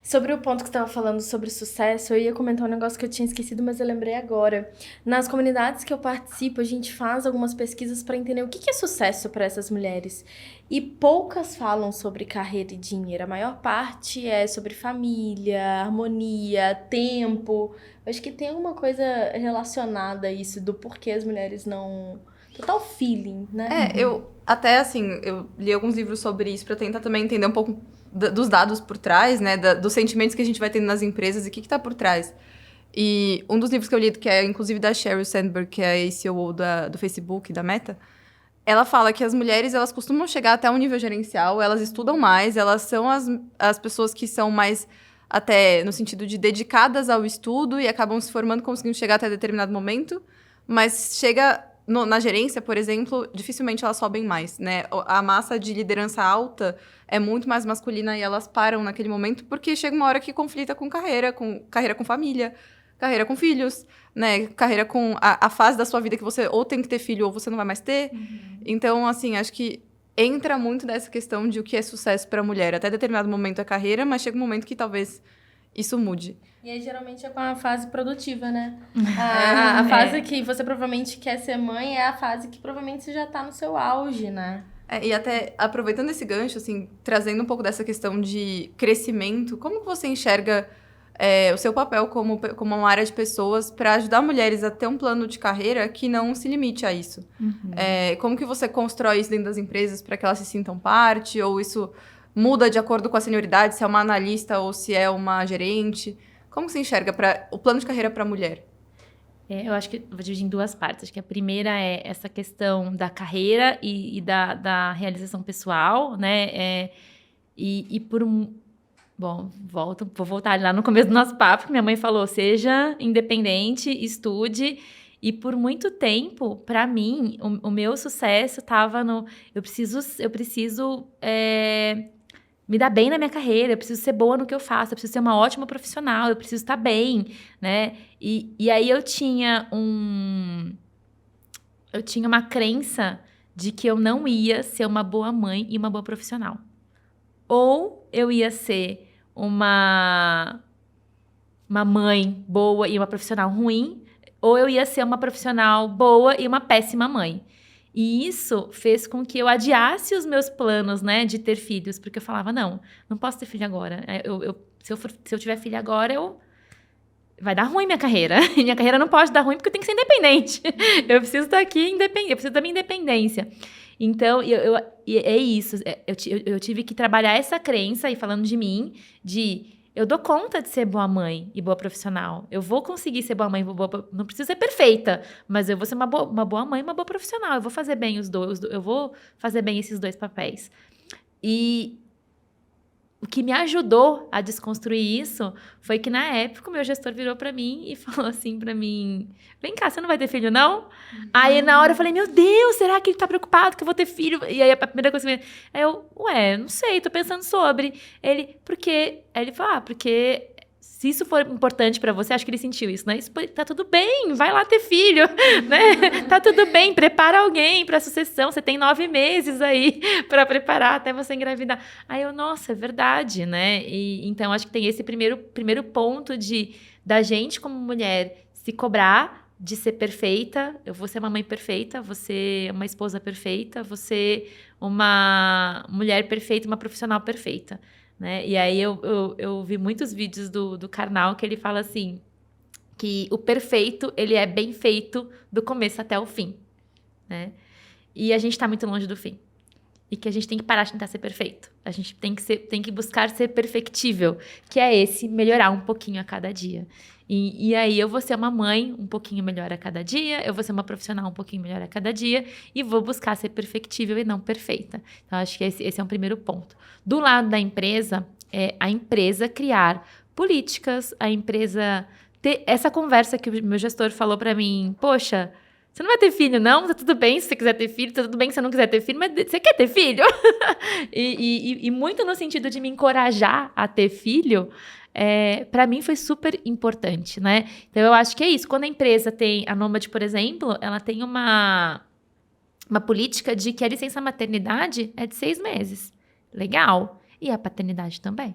Sobre o ponto que você estava falando sobre sucesso, eu ia comentar um negócio que eu tinha esquecido, mas eu lembrei agora. Nas comunidades que eu participo, a gente faz algumas pesquisas para entender o que é sucesso para essas mulheres. E poucas falam sobre carreira e dinheiro. A maior parte é sobre família, harmonia, tempo. Eu acho que tem alguma coisa relacionada a isso, do porquê as mulheres não. Total feeling, né? Eu até assim, eu li alguns livros sobre isso pra tentar também entender um pouco dos dados por trás, né, dos sentimentos que a gente vai tendo nas empresas e o que tá por trás. E um dos livros que eu li, que é inclusive da Sheryl Sandberg, que é a CEO do Facebook, da Meta, ela fala que as mulheres, elas costumam chegar até um nível gerencial, elas estudam mais, elas são as pessoas que são mais, até no sentido de dedicadas ao estudo e acabam se formando, conseguindo chegar até determinado momento, mas chega na gerência, por exemplo, dificilmente elas sobem mais, né? A massa de liderança alta é muito mais masculina e elas param naquele momento porque chega uma hora que conflita com carreira com família, carreira com filhos, né? Carreira com a fase da sua vida que você ou tem que ter filho ou você não vai mais ter. Então, assim, acho que entra muito nessa questão de o que é sucesso para a mulher. Até determinado momento é carreira, mas chega um momento que talvez isso mude. E aí, geralmente, é com a fase produtiva, né? A fase que você provavelmente quer ser mãe é a fase que provavelmente você já tá no seu auge, né? E até aproveitando esse gancho, assim, trazendo um pouco dessa questão de crescimento, como que você enxerga o seu papel como uma área de pessoas para ajudar mulheres a ter um plano de carreira que não se limite a isso? Como que você constrói isso dentro das empresas para que elas se sintam parte? Ou isso muda de acordo com a senioridade, se é uma analista ou se é uma gerente? Como que você enxerga o plano de carreira para a mulher? Eu acho que eu vou dividir em duas partes. Acho que a primeira é essa questão da carreira e da realização pessoal, né? E por um. Bom, vou voltar lá no começo do nosso papo, que minha mãe falou: seja independente, estude. E por muito tempo, para mim, o meu sucesso estava no. Eu preciso me dar bem na minha carreira, eu preciso ser boa no que eu faço, eu preciso ser uma ótima profissional, eu preciso estar bem, né? E aí eu tinha uma crença de que eu não ia ser uma boa mãe e uma boa profissional. Ou eu ia ser uma mãe boa e uma profissional ruim, ou eu ia ser uma profissional boa e uma péssima mãe. E isso fez com que eu adiasse os meus planos, né, de ter filhos, porque eu falava, não posso ter filho agora. Se eu tiver filho agora, vai dar ruim minha carreira. E minha carreira não pode dar ruim porque eu tenho que ser independente. Eu preciso estar aqui independente, eu preciso da minha independência. Então, é isso. Eu tive que trabalhar essa crença, e falando de mim, eu dou conta de ser boa mãe e boa profissional. Eu vou conseguir ser boa mãe, não preciso ser perfeita, mas eu vou ser uma boa mãe e uma boa profissional. Eu vou fazer bem os dois, eu vou fazer bem esses dois papéis. E o que me ajudou a desconstruir isso foi que, na época, o meu gestor virou pra mim e falou assim pra mim: vem cá, você não vai ter filho, não? Aí, na hora, eu falei: meu Deus, será que ele tá preocupado que eu vou ter filho? E aí, a primeira coisa que não sei, tô pensando sobre. Aí ele falou: porque se isso for importante pra você, acho que ele sentiu isso, né? Isso, tá tudo bem, vai lá ter filho, né? Tá tudo bem, prepara alguém pra sucessão, você tem 9 meses aí pra preparar até você engravidar. Aí nossa, é verdade, né? E então acho que tem esse primeiro ponto da gente como mulher se cobrar de ser perfeita. Eu vou ser uma mãe perfeita, você uma esposa perfeita, você uma mulher perfeita, uma profissional perfeita, né? E aí eu vi muitos vídeos do Karnal que ele fala assim, que o perfeito, ele é bem feito do começo até o fim, né? E a gente tá muito longe do fim. E que a gente tem que parar de tentar ser perfeito. A gente tem que buscar ser perfectível, que é melhorar um pouquinho a cada dia. E aí eu vou ser uma mãe um pouquinho melhor a cada dia, eu vou ser uma profissional um pouquinho melhor a cada dia, e vou buscar ser perfectível e não perfeita. Então, acho que esse é um primeiro ponto. Do lado da empresa, é a empresa criar políticas, a empresa ter essa conversa que o meu gestor falou para mim: poxa, você não vai ter filho, não? Tá tudo bem se você quiser ter filho, tá tudo bem se você não quiser ter filho, mas você quer ter filho? E muito no sentido de me encorajar a ter filho, para mim foi super importante, né? Então, eu acho que é isso. Quando a empresa tem, a Nômade, por exemplo, ela tem uma política de que a licença maternidade é de 6 meses. Legal. E a paternidade também.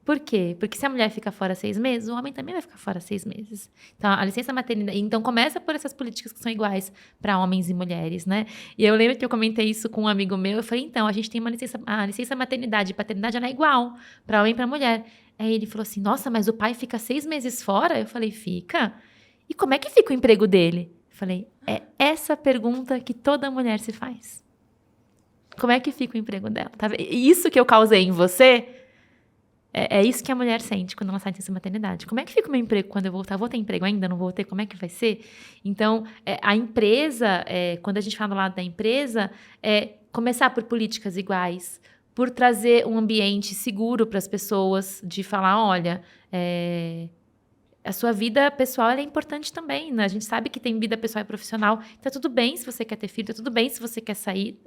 Por quê? Porque se a mulher fica fora 6 meses, o homem também vai ficar fora 6 meses. Então, a licença maternidade... Então, começa por essas políticas que são iguais para homens e mulheres, né? E eu lembro que eu comentei isso com um amigo meu. Eu falei, então, a gente tem a licença maternidade e paternidade, ela é igual para homem e para mulher. Aí ele falou assim, nossa, mas o pai fica 6 meses fora? Eu falei, fica. E como é que fica o emprego dele? Eu falei, é essa pergunta que toda mulher se faz. Como é que fica o emprego dela? Tá? Isso que eu causei em você... É isso que a mulher sente quando ela sai de licença maternidade. Como é que fica o meu emprego quando eu voltar? Vou ter emprego ainda? Não vou ter? Como é que vai ser? Então, a empresa, quando a gente fala do lado da empresa, começar por políticas iguais, por trazer um ambiente seguro para as pessoas, de falar, olha, a sua vida pessoal ela é importante também, né? A gente sabe que tem vida pessoal e profissional. Tá tudo bem se você quer ter filho, tá tudo bem se você quer sair.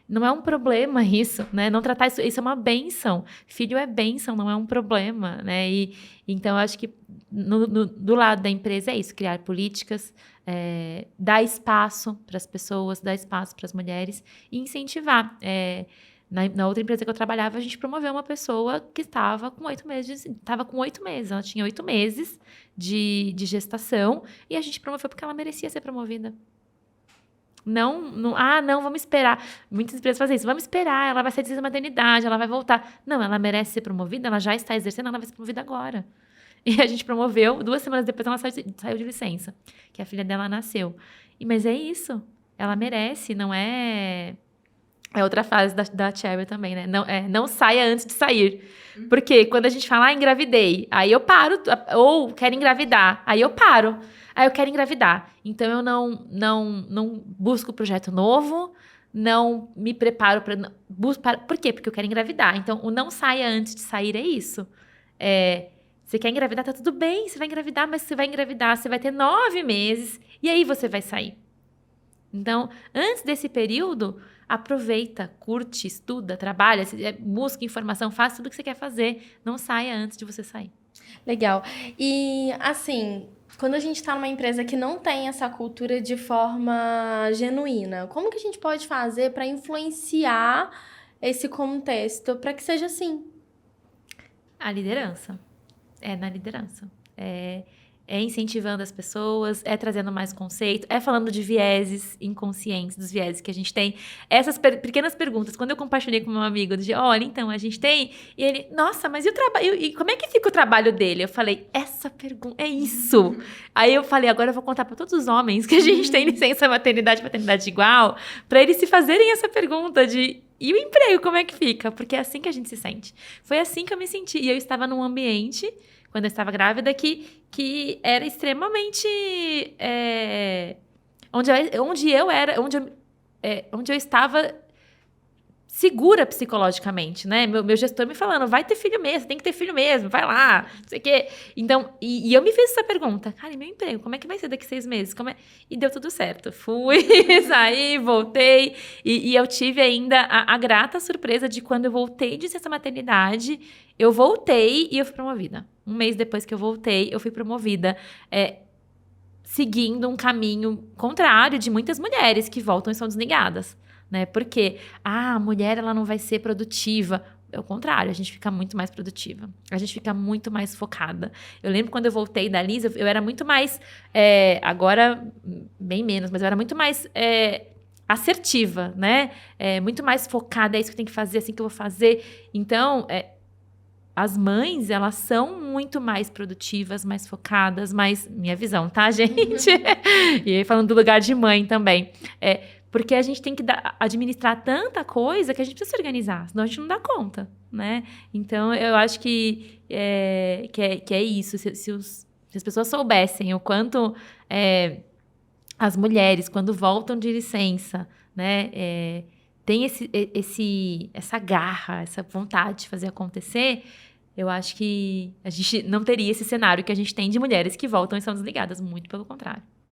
Não é um problema isso, né? Não tratar isso é uma bênção. Filho é bênção, não é um problema, né? Então, eu acho que do lado da empresa é isso, criar políticas, dar espaço para as pessoas, dar espaço para as mulheres e incentivar. Na outra empresa que eu trabalhava, a gente promoveu uma pessoa que estava com 8 meses. Ela tinha 8 meses de gestação e a gente promoveu porque ela merecia ser promovida. Não, vamos esperar. Muitas empresas fazem isso. Vamos esperar, ela vai sair de licença maternidade, ela vai voltar. Não, ela merece ser promovida, ela já está exercendo, ela vai ser promovida agora. E a gente promoveu, 2 semanas depois ela saiu de licença, que a filha dela nasceu. Mas é isso, ela merece, não é... É outra frase da Cheryl também, né? Não saia antes de sair. Porque quando a gente fala, engravidei, aí eu paro, ou quero engravidar, aí eu paro. Aí eu quero engravidar. Então eu não busco projeto novo, não me preparo para... Por quê? Porque eu quero engravidar. Então o não saia antes de sair é isso. Você quer engravidar, tá tudo bem, você vai engravidar, mas você vai engravidar, você vai ter 9 meses, e aí você vai sair. Então, antes desse período, aproveita, curte, estuda, trabalha, busca informação, faça tudo o que você quer fazer. Não saia antes de você sair. Legal. E, assim, quando a gente está numa empresa que não tem essa cultura de forma genuína, como que a gente pode fazer para influenciar esse contexto para que seja assim? A liderança. Na liderança. Incentivando as pessoas, trazendo mais conceito, falando de vieses inconscientes, dos vieses que a gente tem. Essas pequenas perguntas. Quando eu compartilhei com meu amigo, olha, então, a gente tem... E ele, nossa, mas e o trabalho? E como é que fica o trabalho dele? Eu falei, essa pergunta, é isso. Aí eu falei, agora eu vou contar para todos os homens que a gente tem licença maternidade igual, para eles se fazerem essa pergunta de... E o emprego, como é que fica? Porque é assim que a gente se sente. Foi assim que eu me senti. E eu estava num ambiente... Quando eu estava grávida, que era extremamente... onde eu estava segura psicologicamente, né? Meu gestor me falando, vai ter filho mesmo, tem que ter filho mesmo, vai lá, não sei o quê. Então, e eu me fiz essa pergunta, cara, e meu emprego, como é que vai ser daqui 6 meses? E deu tudo certo. Fui, saí, voltei, e eu tive ainda a grata surpresa de quando eu voltei de licença maternidade, eu voltei e eu fui promovida. 1 mês depois que eu voltei, eu fui promovida, seguindo um caminho contrário de muitas mulheres que voltam e são desligadas, né? Porque a mulher ela não vai ser produtiva. É o contrário, a gente fica muito mais produtiva. A gente fica muito mais focada. Eu lembro quando eu voltei da Lisa, eu era muito mais... agora, bem menos, mas eu era muito mais... assertiva, né? Muito mais focada, é isso que eu tenho que fazer, é assim que eu vou fazer. Então... As mães, elas são muito mais produtivas, mais focadas, minha visão, tá, gente? E aí, falando do lugar de mãe também. Porque a gente tem que administrar tanta coisa que a gente precisa se organizar, senão a gente não dá conta, né? Então, eu acho que é isso. Se as pessoas soubessem o quanto as mulheres, quando voltam de licença, né, tem essa garra, essa vontade de fazer acontecer, eu acho que a gente não teria esse cenário que a gente tem de mulheres que voltam e são desligadas, muito pelo contrário.